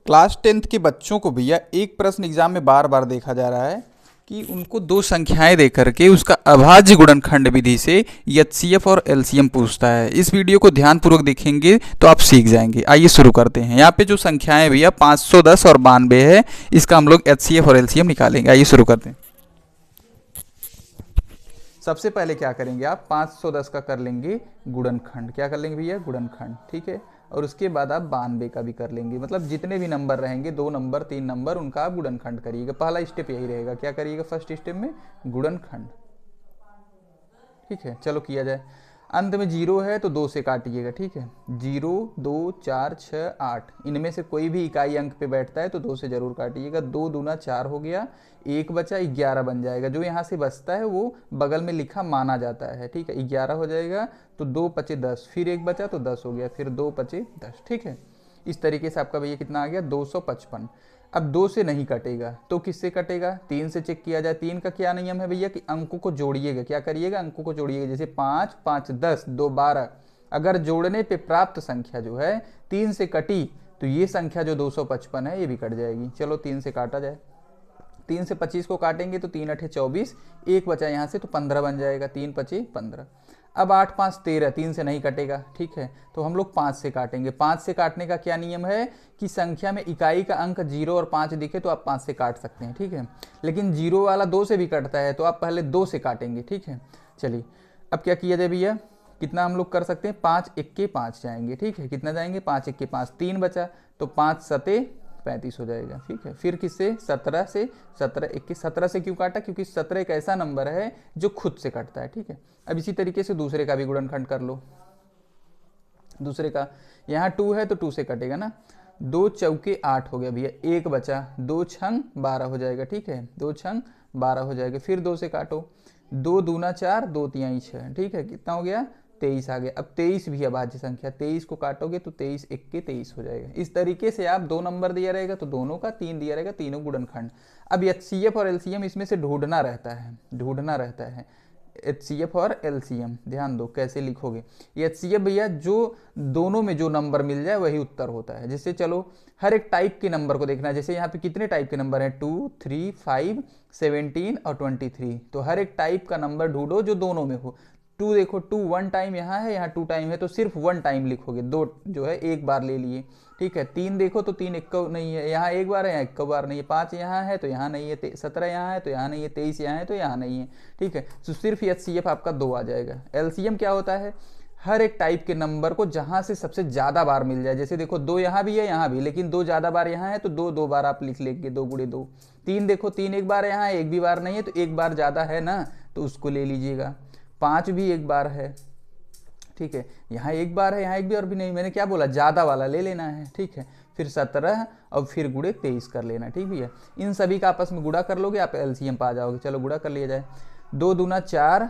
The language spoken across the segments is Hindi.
क्लास 10th के बच्चों को भैया एक प्रश्न एग्जाम में बार बार देखा जा रहा है कि उनको दो संख्याएं दे करके उसका अभाज्य गुणनखंड विधि से एचसीएफ और एलसीएम पूछता है। इस वीडियो को ध्यानपूर्वक देखेंगे तो आप सीख जाएंगे। आइए शुरू करते हैं। यहाँ पे जो संख्याएं भैया 510 और 92 है, इसका हम लोग एचसीएफ और एलसीएम निकालेंगे। आइए शुरू करते हैं। सबसे पहले क्या करेंगे आप 510 का कर लेंगे गुणनखंड। क्या कर लेंगे भैया? गुणनखंड। ठीक है। और उसके बाद आप 92 का भी कर लेंगे। मतलब जितने भी नंबर रहेंगे, 2 नंबर 3 नंबर, उनका आप गुणनखंड करिएगा। पहला स्टेप यही रहेगा। क्या करिएगा फर्स्ट स्टेप में? गुणनखंड। ठीक है, चलो किया जाए। अंत में 0 है तो 2 से काटिएगा। ठीक है, 0 2 4 6 8, इनमें से कोई भी इकाई अंक पे बैठता है तो 2 से जरूर काटिएगा। 2 दूना 4 हो गया, 1 बचा, 11 बन जाएगा। जो यहाँ से बचता है वो बगल में लिखा माना जाता है। ठीक है, 11 हो जाएगा। तो 2 पचे 10, फिर 1 बचा तो 10 हो गया, फिर 2 पचे 10। ठीक है, इस तरीके से आपका भैया कितना आ गया? 255। अब 2 से नहीं कटेगा तो किससे कटेगा? 3 से चेक किया जाए। 3 का क्या नियम है भैया कि अंकों को जोड़िएगा। क्या करिएगा? अंकों को जोड़िएगा। जैसे 5 5 10 2 12, अगर जोड़ने पे प्राप्त संख्या जो है 3 से कटी तो ये संख्या जो 255 है ये भी कट जाएगी। चलो 3 से काटा जाए। 3 से 25 को काटेंगे तो 3 8 24, 1 बचा यहाँ से तो 15 बन जाएगा। 3 पचे 15। अब 8 5 13, 3 से नहीं कटेगा। ठीक है, तो हम लोग 5 से काटेंगे। 5 से काटने का क्या नियम है कि संख्या में इकाई का अंक 0 और 5 दिखे तो आप 5 से काट सकते हैं। ठीक है, लेकिन 0 वाला 2 से भी कटता है तो आप पहले 2 से काटेंगे। ठीक है, चलिए अब क्या किया जाए भैया? कितना हम लोग कर सकते हैं? 5 1 5 जाएंगे। ठीक है, कितना जाएंगे? 5 1 5, 3 बचा तो 5 7 35 हो जाएगा। ठीक है, फिर किससे? 17 से। 17 21, 17 से क्यों काटा? क्योंकि 17 एक ऐसा नंबर है जो खुद से कटता है। ठीक है, अब इसी तरीके से दूसरे का भी गुणनखंड कर लो। दूसरे का यहाँ 2 है तो 2 से कटेगा ना। 2 चौके 8 हो गया भैया, 1 बचा, 2 छंग 12 हो जाएगा। ठीक है, 2 छंग 12 हो जाएगा। फिर 2 से काटो। 2 दूना 4, 2 तिहाई 6। ठीक है, कितना हो गया? 23 आ गया। अब 23 भी अभाज्य संख्या, 23 को काटोगे तो 23 1 के 23 हो जाएगा। इस तरीके से आप 2 नंबर दिया रहेगा तो दोनों का, 3 दिया रहेगा तीनों गुणनखंड। अब एचसीएफ और एलसीएम इसमें से ढूंढना रहता है। एचसीएफ और एलसीएम ध्यान दो कैसे लिखोगे। ये एचसीएफ भैया जो दोनों में जो नंबर मिल जाए वही उत्तर होता है। जैसे चलो हर एक टाइप के नंबर को देखना है। जैसे यहाँ पे कितने टाइप के नंबर हैं? 2 3 5 17 और 23। तो हर एक टाइप का नंबर ढूंढो जो दोनों में हो। 2 देखो, 2 1 टाइम यहाँ है, यहाँ 2 टाइम है तो सिर्फ 1 टाइम लिखोगे। 2 जो है एक बार ले लिए। ठीक है, 3 देखो तो 3 एक नहीं है, यहाँ एक बार है, यहाँ एक बार नहीं है। 5 यहाँ है तो यहाँ नहीं है, 17 यहाँ है तो यहाँ नहीं है, 23 यहाँ है तो यहाँ नहीं है। ठीक है, तो सिर्फ एचसीएफ आपका 2 आ जाएगा। एलसीएम क्या होता है? हर एक टाइप के नंबर को जहां से सबसे ज्यादा बार मिल जाए। जैसे देखो 2 यहाँ भी है, यहाँ भी, लेकिन 2 ज्यादा बार यहाँ है तो 2 2 बार आप लिख लेंगे। 2 गुणे 2। 3 देखो, 3 एक बार यहाँ है, एक भी बार नहीं है तो एक बार ज्यादा है ना, तो उसको ले लीजिएगा। 5 भी एक बार है। ठीक है, यहाँ एक बार है, यहाँ एक भी और भी नहीं। मैंने क्या बोला? ज्यादा वाला ले लेना है। ठीक है, फिर 17 और फिर गुणे 23 कर लेना। ठीक भैया, इन सभी का आपस में गुणा कर लोगे आप एलसीएम पा जाओगे। चलो गुणा कर लिया जाए। 2 दूना 4,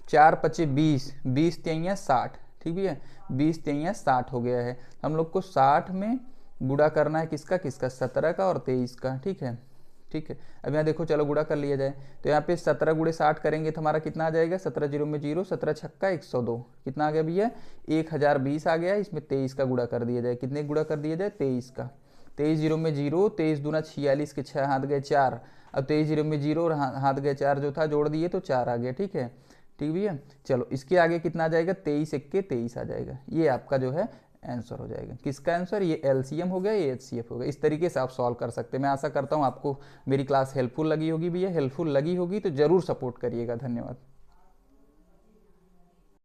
4 पचे 20, 20 तिहाइयाँ 60। ठीक भैया, 20 तिहाइयाँ 60 हो गया है। हम लोग को 60 में गुणा करना है किसका? 17 का और 23 का। ठीक है, ठीक है, अब यहाँ देखो, चलो गुणा कर लिया जाए। तो यहाँ पे 17 गुणे 60 करेंगे तो हमारा कितना आ जाएगा? 17 0 में 0, 17 छक्का 102। कितना आ गया भैया? 1020 आ गया। इसमें 23 का गुणा कर दिया जाए। कितने गुणा कर दिया जाए? 23 का। 23 0 में 0, 23 दूना 46 के 6 हाथ गए 4। अब 23 0 में 0 और हाथ गए 4 जो था जोड़ दिए तो 4 आ गया। ठीक है, ठीक भैया, चलो इसके आगे कितना आ जाएगा? 23 1 के 23 आ जाएगा। ये आपका जो है आंसर हो जाएगा। किसका आंसर? ये एलसीएम हो गया, ये एचसीएफ हो गया। इस तरीके से आप सॉल्व कर सकते हैं। मैं आशा करता हूँ आपको मेरी क्लास हेल्पफुल लगी होगी। भैया हेल्पफुल लगी होगी तो जरूर सपोर्ट करिएगा। धन्यवाद।